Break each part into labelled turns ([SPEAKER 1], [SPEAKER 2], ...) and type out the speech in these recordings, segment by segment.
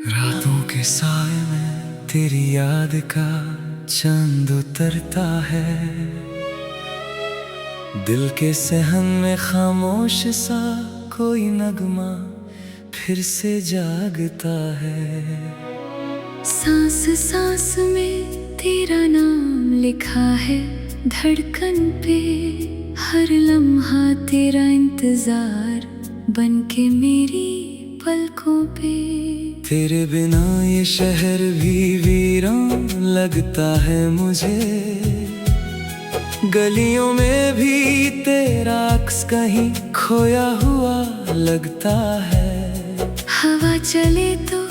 [SPEAKER 1] रातों के साए में तेरी याद का चंद उतरता है। दिल के सहन में खामोश सा कोई नगमा फिर से जागता है।
[SPEAKER 2] सांस सांस में तेरा नाम लिखा है धड़कन पे, हर लम्हा तेरा इंतजार बन के मेरी पलकों पे।
[SPEAKER 1] तेरे बिना ये शहर भी वीरान लगता है मुझे, गलियों में भी तेरा अक्स कहीं खोया हुआ लगता है।
[SPEAKER 2] हवा चले तो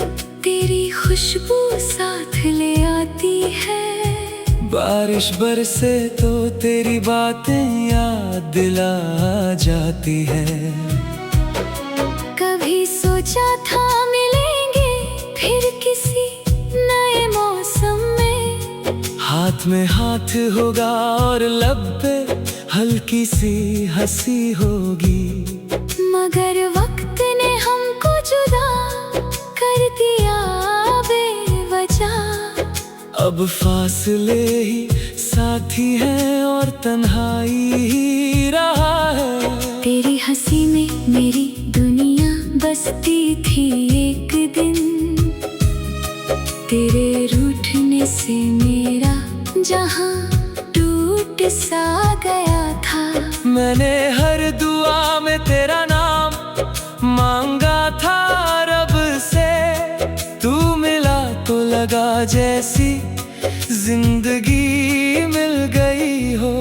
[SPEAKER 2] तेरी खुशबू साथ ले आती है,
[SPEAKER 1] बारिश बरसे तो तेरी बातें याद दिला जाती है।
[SPEAKER 2] कभी सोचा था मिलेंगे फिर किसी नए मौसम में,
[SPEAKER 1] हाथ में हाथ होगा और लब पे हल्की सी हंसी होगी।
[SPEAKER 2] मगर वक्त ने हमको जुदा कर दिया बेवजह।
[SPEAKER 1] अब फासले ही साथी हैं और तन्हाई ही रहा है।
[SPEAKER 2] तेरी हंसी में मेरी दुनिया बसती थी एक दिन, तेरे रूठने से मेरा जहां टूट सा गया था।
[SPEAKER 1] मैंने हर दुआ में तेरा नाम मांगा था रब से, तू मिला तो लगा जैसी जिंदगी मिल गई हो।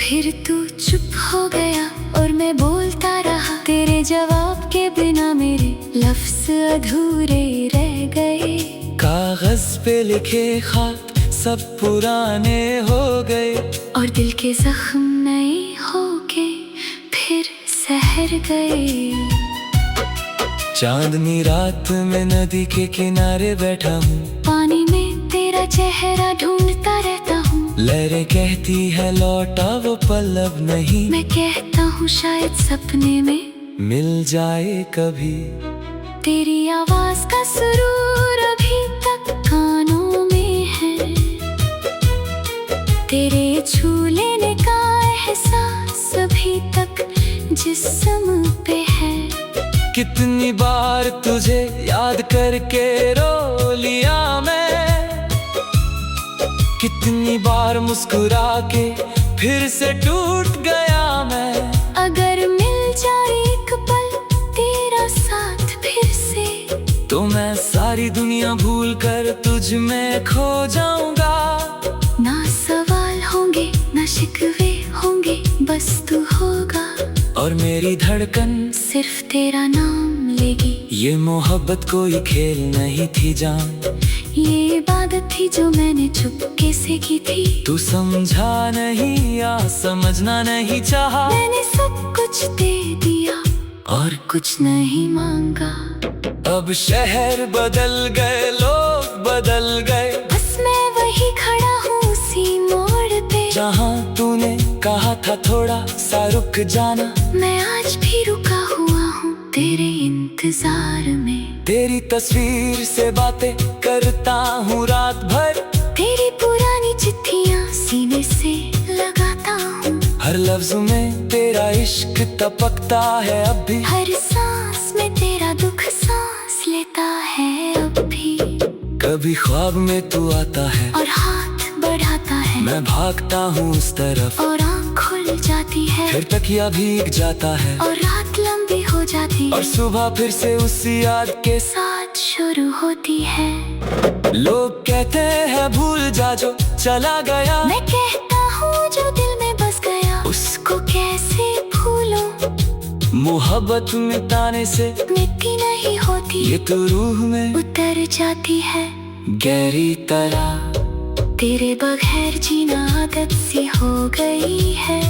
[SPEAKER 2] फिर तू चुप हो गया और मैं बोलता रहा, तेरे जवाब के बिना मेरे लफ्ज अधूरे रह गए।
[SPEAKER 1] कागज पे लिखे खात सब पुराने हो गए,
[SPEAKER 2] और दिल के जख्म नए होके फिर सहर गए।
[SPEAKER 1] चांदनी रात में नदी के किनारे बैठा हूँ,
[SPEAKER 2] पानी में तेरा चेहरा ढूंढता रहता हूँ।
[SPEAKER 1] लहरें कहती है लौटा वो पल अब नहीं,
[SPEAKER 2] मैं कहता हूँ शायद सपने में
[SPEAKER 1] मिल जाए कभी।
[SPEAKER 2] तेरी आवाज का सुरूर अभी तक कानों में है, तेरे छू लेने का एहसास अभी तक जिस्म पे है।
[SPEAKER 1] कितनी बार तुझे याद करके रो लिया मैं, कितनी बार मुस्कुरा के फिर से टूट गया मैं।
[SPEAKER 2] अगर मिल जाए एक पल तेरा साथ फिर से,
[SPEAKER 1] तो मैं सारी दुनिया भूल कर तुझ में खो जाऊंगा।
[SPEAKER 2] ना सवाल होंगे ना शिकवे होंगे, बस तू होगा
[SPEAKER 1] और मेरी धड़कन
[SPEAKER 2] सिर्फ तेरा नाम लेगी।
[SPEAKER 1] ये मोहब्बत कोई खेल नहीं थी जान,
[SPEAKER 2] ये इबादत थी जो मैंने चुपके से की थी।
[SPEAKER 1] तू समझा नहीं या समझना नहीं चाहा,
[SPEAKER 2] मैंने सब कुछ दे दिया और कुछ नहीं मांगा।
[SPEAKER 1] अब शहर बदल गए, लोग बदल गए,
[SPEAKER 2] बस मैं वही खड़ा हूँ उसी मोड़ पे,
[SPEAKER 1] जहाँ तूने कहा था थोड़ा सा रुक जाना।
[SPEAKER 2] मैं आज भी रुका हुआ हूँ तेरे इंतजार में।
[SPEAKER 1] तेरी तस्वीर से बातें करता हूँ रात भर,
[SPEAKER 2] तेरी पुरानी चिट्ठियाँ सीने से लगाता हूँ।
[SPEAKER 1] हर लफ्ज में तेरा इश्क टपकता है अब भी,
[SPEAKER 2] हर सांस में तेरा दुख सांस लेता है अब भी।
[SPEAKER 1] कभी ख्वाब में तू आता है
[SPEAKER 2] और हाथ बढ़ाता है,
[SPEAKER 1] मैं भागता हूँ उस तरफ,
[SPEAKER 2] और आँख खुल जाती है,
[SPEAKER 1] फिर तकिया भीग जाता है,
[SPEAKER 2] और रात लंबी हो जाती है,
[SPEAKER 1] और सुबह फिर से उसी याद के
[SPEAKER 2] साथ शुरू होती है।
[SPEAKER 1] लोग कहते हैं भूल जा जो चला गया,
[SPEAKER 2] मैं कहता हूँ जो दिल में बस गया उसको कैसे भूलूं।
[SPEAKER 1] मोहब्बत मिटाने से
[SPEAKER 2] मिट्टी नहीं होती,
[SPEAKER 1] ये तो रूह में
[SPEAKER 2] उतर जाती है
[SPEAKER 1] गहरी तरह।
[SPEAKER 2] तेरे बगैर जीना आदत सी हो गई है,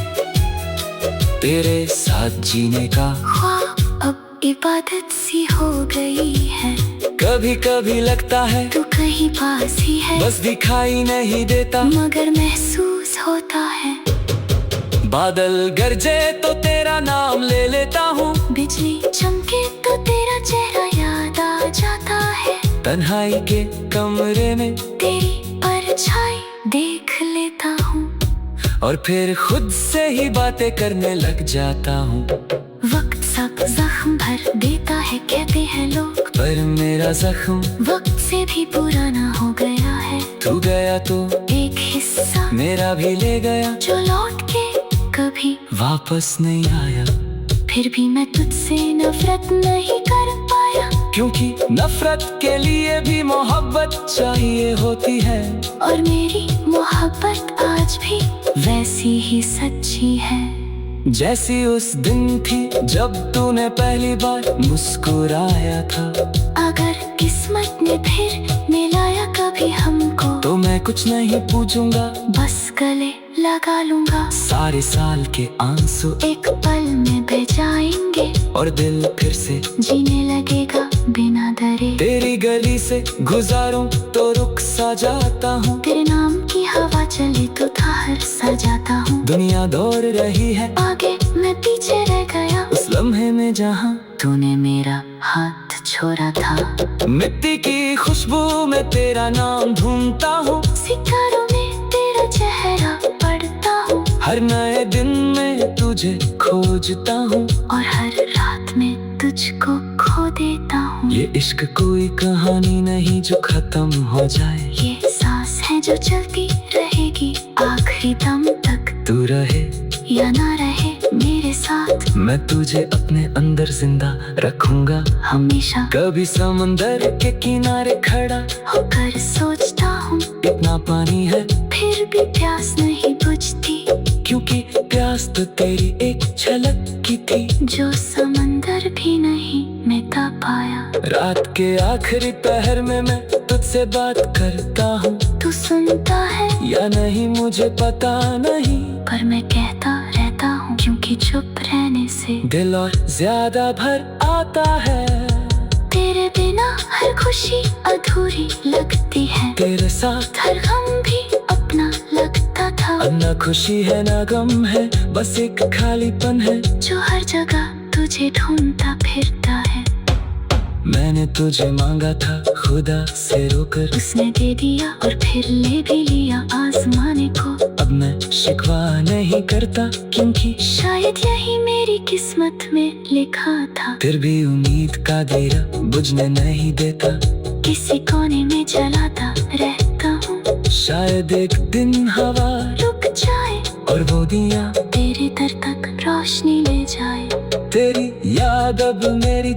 [SPEAKER 1] तेरे साथ जीने का
[SPEAKER 2] ख्वाब अब इबादत सी हो गई है।
[SPEAKER 1] कभी कभी लगता है
[SPEAKER 2] तू कहीं पास ही है,
[SPEAKER 1] बस दिखाई नहीं देता,
[SPEAKER 2] मगर महसूस होता है।
[SPEAKER 1] बादल गरजे तो तेरा नाम ले लेता हूँ,
[SPEAKER 2] बिजली चमके तो तेरा चेहरा याद आ जाता है।
[SPEAKER 1] तन्हाई के कमरे में
[SPEAKER 2] तेरी परछाई देख लेता हूँ,
[SPEAKER 1] और फिर खुद से ही बातें करने लग जाता हूँ।
[SPEAKER 2] वक्त सब जख्म भर देता है कहते हैं लोग,
[SPEAKER 1] पर मेरा जख्म
[SPEAKER 2] वक्त से भी पुराना हो गया है।
[SPEAKER 1] तू गया तो
[SPEAKER 2] एक हिस्सा
[SPEAKER 1] मेरा भी ले गया,
[SPEAKER 2] जो लौट के कभी
[SPEAKER 1] वापस नहीं आया।
[SPEAKER 2] फिर भी मैं तुझसे नफरत नहीं कर पाया,
[SPEAKER 1] क्योंकि नफरत के लिए भी मोहब्बत चाहिए होती है,
[SPEAKER 2] और मेरी मोहब्बत आज भी वैसी ही सच्ची है
[SPEAKER 1] जैसी उस दिन थी जब तूने पहली बार मुस्कुराया था।
[SPEAKER 2] अगर किस्मत ने फिर मिलाया कभी हमको,
[SPEAKER 1] तो मैं कुछ नहीं पूछूंगा,
[SPEAKER 2] बस गले लगा लूंगा।
[SPEAKER 1] सारे साल के आंसू
[SPEAKER 2] एक पल में बह जाएंगे,
[SPEAKER 1] और दिल फिर से
[SPEAKER 2] जीने लगेगा बिना डरे।
[SPEAKER 1] तेरी गली से गुजारूं तो रुक सा जाता हूँ,
[SPEAKER 2] तेरे नाम की हवा चले तो ठहर सा जाता हूँ।
[SPEAKER 1] दुनिया दौड़ रही है
[SPEAKER 2] आगे मैं पीछे रह गया,
[SPEAKER 1] उस लम्हे में जहाँ
[SPEAKER 2] तूने मेरा हाथ छोड़ा था।
[SPEAKER 1] मिट्टी की खुशबू में तेरा नाम ढूंढता हूँ,
[SPEAKER 2] सितारों में तेरा चेहरा पढ़ता हूँ,
[SPEAKER 1] हर नए दिन में तुझे खोजता हूँ,
[SPEAKER 2] और हर रात में तुझको खो देता हूँ।
[SPEAKER 1] ये इश्क कोई कहानी नहीं जो खत्म हो जाए,
[SPEAKER 2] ये सांस है जो चलती रहेगी आखिरी दम तक।
[SPEAKER 1] तू रहे
[SPEAKER 2] या ना रहे मेरे साथ,
[SPEAKER 1] मैं तुझे अपने अंदर जिंदा रखूंगा
[SPEAKER 2] हमेशा।
[SPEAKER 1] कभी समंदर के किनारे खड़ा
[SPEAKER 2] होकर सोचता हूँ,
[SPEAKER 1] इतना पानी है
[SPEAKER 2] फिर भी प्यास नहीं बुझती,
[SPEAKER 1] क्योंकि प्यास तो तेरी एक झलक की थी,
[SPEAKER 2] जो समंदर भी नहीं मिटा पाया।
[SPEAKER 1] रात के आखिरी पहर में मैं तुझसे बात करता हूँ,
[SPEAKER 2] तू सुनता है
[SPEAKER 1] या नहीं मुझे पता नहीं,
[SPEAKER 2] पर मैं कहता रहता हूँ, क्योंकि चुप रहने से
[SPEAKER 1] दिल और ज्यादा भर आता है।
[SPEAKER 2] तेरे बिना हर खुशी अधूरी लगती है,
[SPEAKER 1] तेरे साथ
[SPEAKER 2] हर गम भी अपना लगता था।
[SPEAKER 1] अब ना खुशी है ना गम है, बस एक खालीपन है
[SPEAKER 2] जो हर जगह तुझे ढूंढता फिरता है।
[SPEAKER 1] मैंने तुझे मांगा था खुदा से रोकर,
[SPEAKER 2] उसने दे दिया और फिर ले भी लिया आजमाने को।
[SPEAKER 1] अब मैं शिकवा नहीं करता, क्योंकि
[SPEAKER 2] शायद यही मेरी किस्मत में लिखा था।
[SPEAKER 1] फिर भी उम्मीद का दिया बुझने नहीं देता,
[SPEAKER 2] किसी कोने में जलाता रहता हूँ,
[SPEAKER 1] शायद एक दिन हवा
[SPEAKER 2] रुक जाए
[SPEAKER 1] और वो दिया
[SPEAKER 2] तेरे दर तक रोशनी ले जाए।
[SPEAKER 1] तेरी याद अब मेरी